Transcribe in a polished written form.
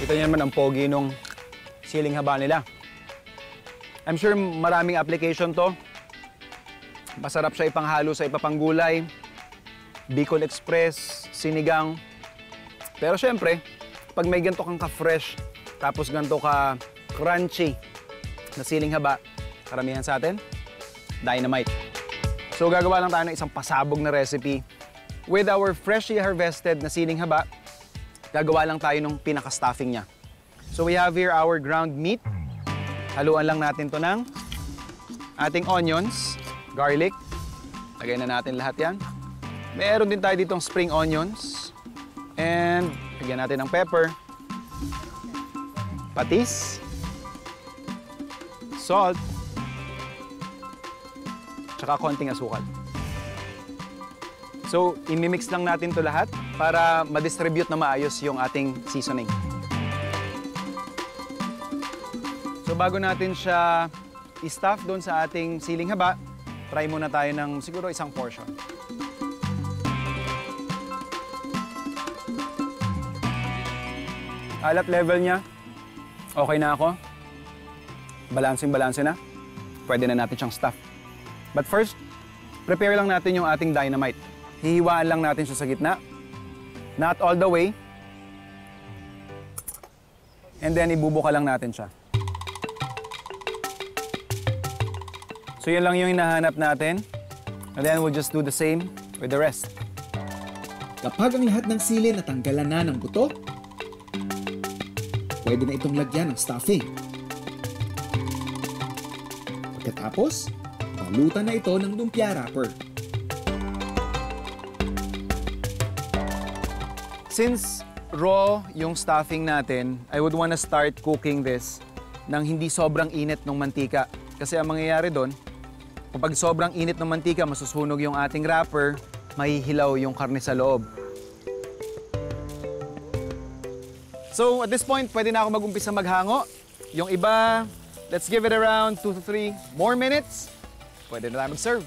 Ito naman ang pogi nung siling haba nila. I'm sure maraming application to. Masarap siya ipanghalo sa ipapang gulay. Bicol Express, sinigang. Pero syempre, pag may ganito kang ka-fresh, tapos ganito ka-crunchy na siling haba, karamihan sa atin, dynamite. So gagawa lang tayo ng isang pasabog na recipe. With our freshly harvested na siling haba, gagawa lang tayo ng pinaka-stuffing niya. So we have here our ground meat. Haluan lang natin to ng ating onions, garlic. Lagay na natin lahat yan. Meron din tayo ditong spring onions. And lagyan natin ng pepper, patis, salt, tsaka konting asukal. So, imimix lang natin to lahat para ma-distribute na maayos yung ating seasoning. So, bago natin siya i-stuff doon sa ating siling haba, try muna tayo ng siguro isang portion. Alat level niya, okay na ako. Balancing-balanse na. Pwede na natin siyang stuff. But first, prepare lang natin yung ating dynamite. Hihiwaan lang natin siya sa gitna. Not all the way. And then, ibubuka lang natin siya. So, yan lang yung hinahanap natin. And then, we'll just do the same with the rest. Kapag ang lahat ng sili natanggalan na ng buto, pwede na itong lagyan ng stuffing. Pagkatapos, balutan na ito ng lumpia wrapper. Since raw yung stuffing natin, I would wanna start cooking this nang hindi sobrang init ng mantika. Kasi ang mangyayari doon, kapag sobrang init ng mantika, masusunog yung ating wrapper, mahihilaw yung karne sa loob. So, at this point, pwede na ako mag-umpisa maghango. Yung iba, let's give it around 2 to 3 more minutes. Pwede na tayo mag-serve.